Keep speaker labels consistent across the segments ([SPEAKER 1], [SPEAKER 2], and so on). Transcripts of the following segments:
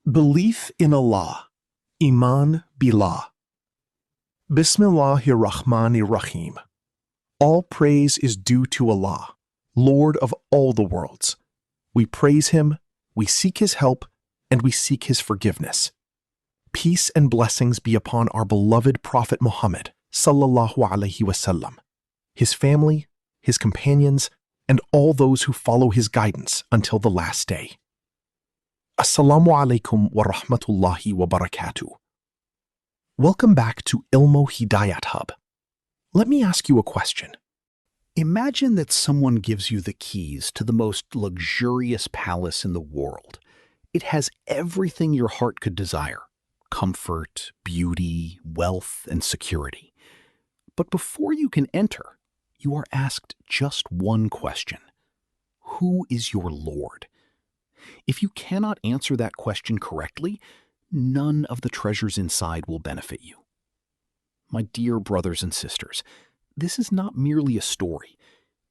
[SPEAKER 1] Belief in Allah, Iman Billah. Bismillahir Rahmanir Rahim. All praise is due to Allah, Lord of all the worlds. We praise Him, we seek His help, and we seek His forgiveness. Peace and blessings be upon our beloved Prophet Muhammad, sallallahu alaihi wasallam, his family, his companions, and all those who follow his guidance until the last day. Assalamu alaikum wa rahmatullahi wa barakatuh. Welcome back to Ilmo Hidayat Hub. Let me ask you a question.
[SPEAKER 2] Imagine that someone gives you the keys to the most luxurious palace in the world. It has everything your heart could desire: comfort, beauty, wealth, and security. But before you can enter, you are asked just one question. Who is your Lord? If you cannot answer that question correctly, none of the treasures inside will benefit you. My dear brothers and sisters, this is not merely a story.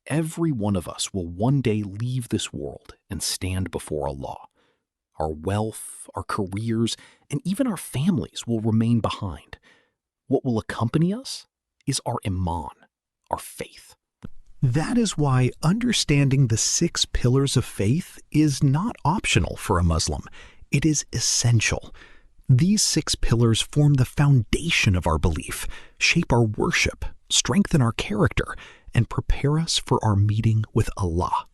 [SPEAKER 2] Every one of us will one day leave this world and stand before Allah. Our wealth, our careers, and even our families will remain behind. What will accompany us is our Iman, our faith. That is why understanding the 6 pillars of faith is not optional for a Muslim. It is essential. These 6 pillars form the foundation of our belief, shape our worship, strengthen our character, and prepare us for our meeting with Allah.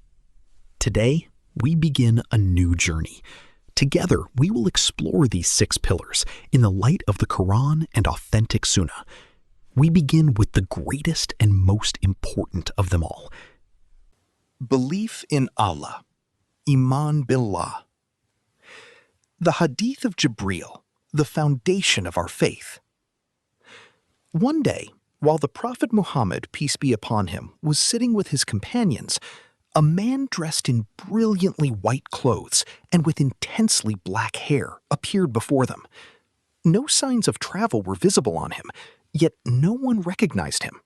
[SPEAKER 2] Today, we begin a new journey. Together, we will explore these 6 pillars in the light of the Quran and authentic Sunnah. We begin with the greatest and most important of them all. Belief in Allah, Iman Billah. The Hadith of Jibreel, the foundation of our faith. One day, while the Prophet Muhammad, peace be upon him, was sitting with his companions, a man dressed in brilliantly white clothes and with intensely black hair appeared before them. No signs of travel were visible on him, yet no one recognized him.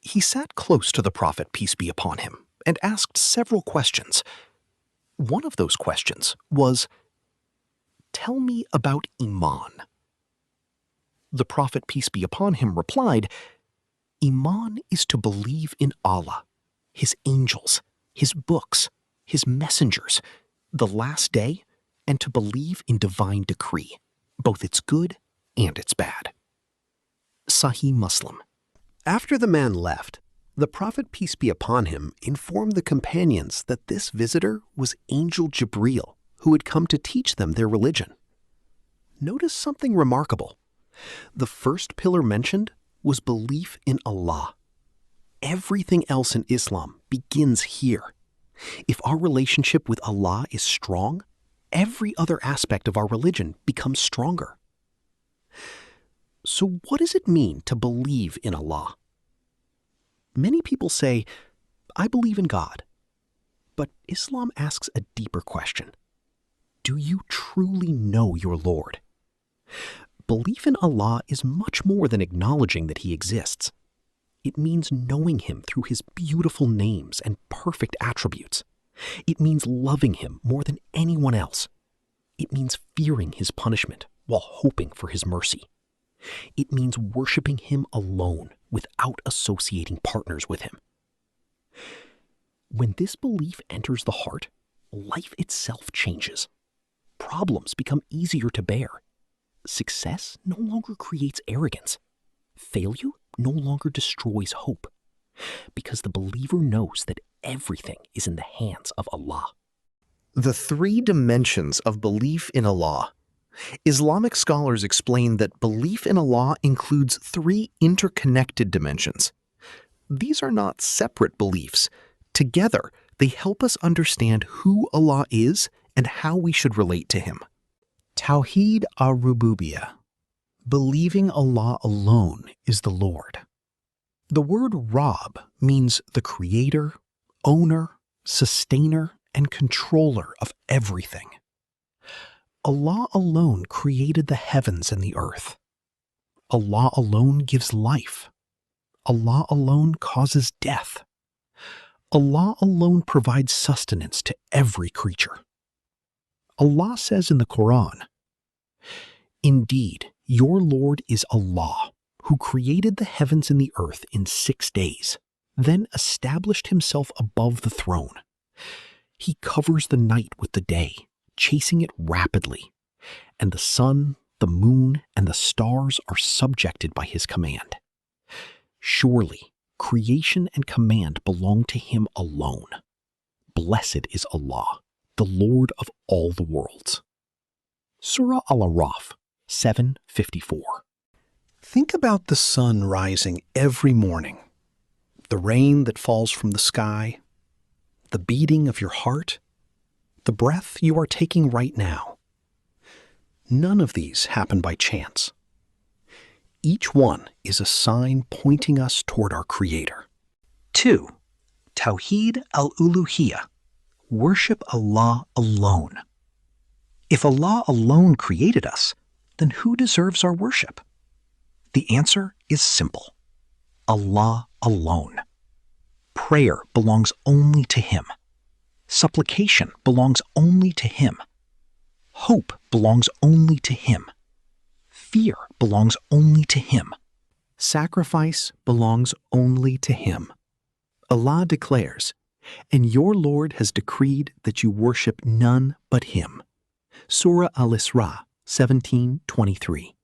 [SPEAKER 2] He sat close to the Prophet, peace be upon him, and asked several questions. One of those questions was, "Tell me about Iman." The Prophet, peace be upon him, replied, "Iman is to believe in Allah, His angels, His books, His messengers, the last day, and to believe in divine decree, both its good and its bad." Sahih Muslim. After the man left, the Prophet, peace be upon him, informed the companions that this visitor was Angel Jibreel, who had come to teach them their religion. Notice something remarkable. The first pillar mentioned was belief in Allah. Everything else in Islam begins here. If our relationship with Allah is strong, every other aspect of our religion becomes stronger. So what does it mean to believe in Allah? Many people say, "I believe in God." But Islam asks a deeper question. Do you truly know your Lord? Belief in Allah is much more than acknowledging that He exists. It means knowing Him through His beautiful names and perfect attributes. It means loving Him more than anyone else. It means fearing His punishment while hoping for His mercy. It means worshiping Him alone without associating partners with Him. When this belief enters the heart, life itself changes. Problems become easier to bear. Success no longer creates arrogance. Failure no longer destroys hope, because the believer knows that everything is in the hands of Allah. The 3 dimensions of belief in Allah. Islamic scholars explain that belief in Allah includes 3 interconnected dimensions. These are not separate beliefs. Together, they help us understand who Allah is and how we should relate to Him. Tawheed ar-Rububiyyah. Believing Allah alone is the Lord. The word Rabb means the creator, owner, sustainer, and controller of everything. Allah alone created the heavens and the earth. Allah alone gives life. Allah alone causes death. Allah alone provides sustenance to every creature. Allah says in the Quran, "Indeed, your Lord is Allah, who created the heavens and the earth in 6 days, then established himself above the throne. He covers the night with the day, chasing it rapidly, and the sun, the moon, and the stars are subjected by his command. Surely, creation and command belong to him alone. Blessed is Allah, the Lord of all the worlds." Surah Al-Araf 7:54. Think about the sun rising every morning, the rain that falls from the sky, the beating of your heart, the breath you are taking right now. None of these happen by chance. Each one is a sign pointing us toward our Creator. 2. Tawheed al-Uluhiyya. Worship Allah alone. If Allah alone created us, then who deserves our worship? The answer is simple. Allah alone. Prayer belongs only to Him. Supplication belongs only to Him. Hope belongs only to Him. Fear belongs only to Him. Sacrifice belongs only to Him. Allah declares, "And your Lord has decreed that you worship none but Him." Surah Al-Isra 17:23.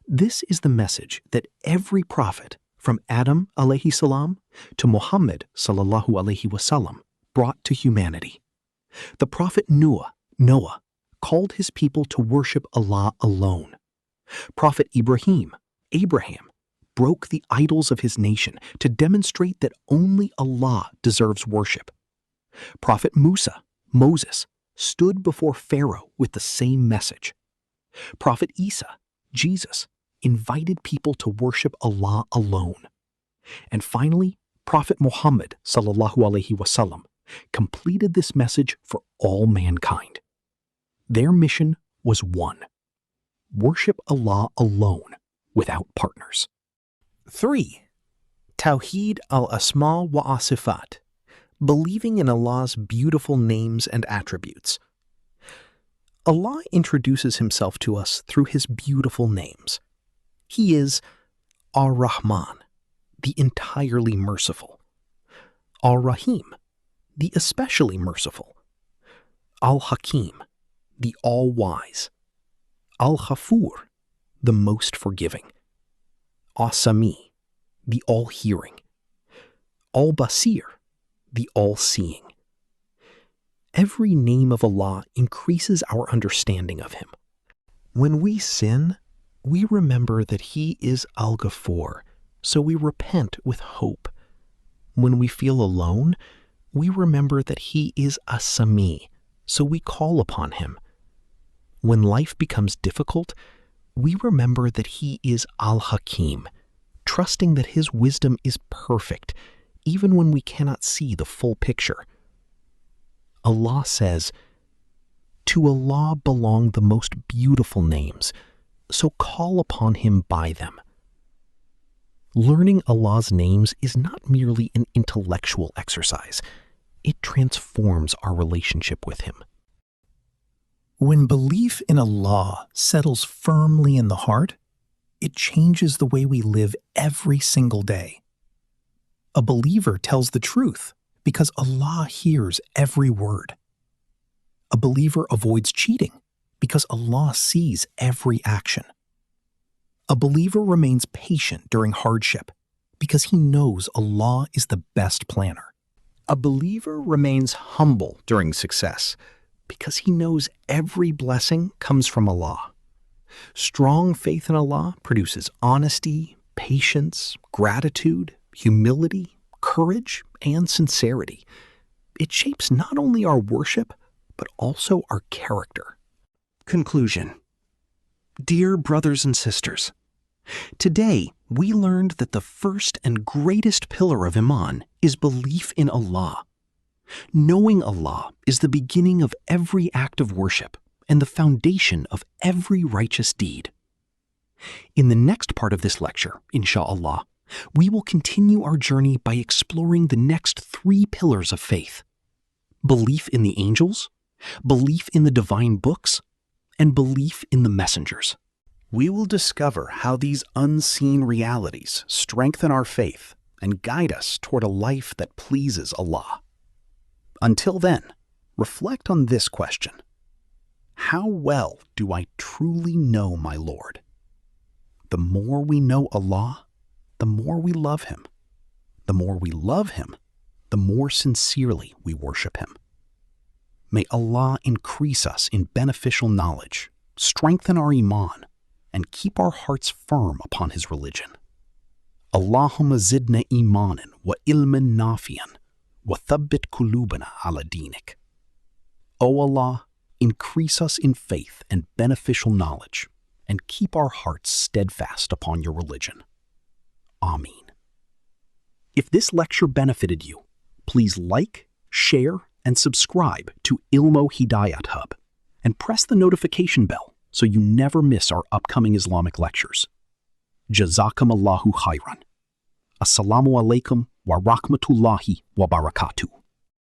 [SPEAKER 2] This is the message that every prophet, from Adam alayhi salam to Muhammad sallallahu alayhi wasallam, brought to humanity. The prophet Noah, called his people to worship Allah alone. Prophet Abraham, broke the idols of his nation to demonstrate that only Allah deserves worship. Prophet Moses, stood before Pharaoh with the same message. Prophet Isa, Jesus, invited people to worship Allah alone. And finally, Prophet Muhammad sallallahu alaihi wasallam completed this message for all mankind. Their mission was one: worship Allah alone without partners. 3. Tawheed al-Asma wa Asifat. Believing in Allah's beautiful names and attributes. Allah introduces Himself to us through His beautiful names. He is Ar-Rahman, the entirely merciful; Ar-Rahim, the especially merciful; Al-Hakim, the all-wise; Al-Ghafur, the most forgiving; As-Sami, the all-hearing; Al-Basir, the all-seeing. Every name of Allah increases our understanding of Him. When we sin, we remember that He is Al-Ghafur, so we repent with hope. When we feel alone, we remember that He is As-Sami, so we call upon Him. When life becomes difficult, we remember that He is Al-Hakim, trusting that His wisdom is perfect, even when we cannot see the full picture. Allah says, "To Allah belong the most beautiful names, so call upon Him by them." Learning Allah's names is not merely an intellectual exercise. It transforms our relationship with Him. When belief in Allah settles firmly in the heart, it changes the way we live every single day. A believer tells the truth because Allah hears every word. A believer avoids cheating because Allah sees every action. A believer remains patient during hardship because he knows Allah is the best planner. A believer remains humble during success because he knows every blessing comes from Allah. Strong faith in Allah produces honesty, patience, gratitude, humility, courage, and sincerity. It shapes not only our worship, but also our character. Conclusion. Dear brothers and sisters, today we learned that the first and greatest pillar of Iman is belief in Allah. Knowing Allah is the beginning of every act of worship and the foundation of every righteous deed. In the next part of this lecture, insha'Allah, we will continue our journey by exploring the next 3 pillars of faith: belief in the angels, belief in the divine books, and belief in the messengers. We will discover how these unseen realities strengthen our faith and guide us toward a life that pleases Allah. Until then, reflect on this question: how well do I truly know my Lord? The more we know Allah, the more we love Him. The more we love Him, the more sincerely we worship Him. May Allah increase us in beneficial knowledge, strengthen our iman, and keep our hearts firm upon His religion. Allahumma zidna imanan wa ilman nafian wa thabbit kulubana ala dinik. O Allah, increase us in faith and beneficial knowledge, and keep our hearts steadfast upon your religion. Ameen. If this lecture benefited you, please like, share, and subscribe to Ilmo Hidayat Hub, and press the notification bell so you never miss our upcoming Islamic lectures. Jazakum Allahu khairan. Assalamu alaikum wa rahmatullahi wa barakatuh.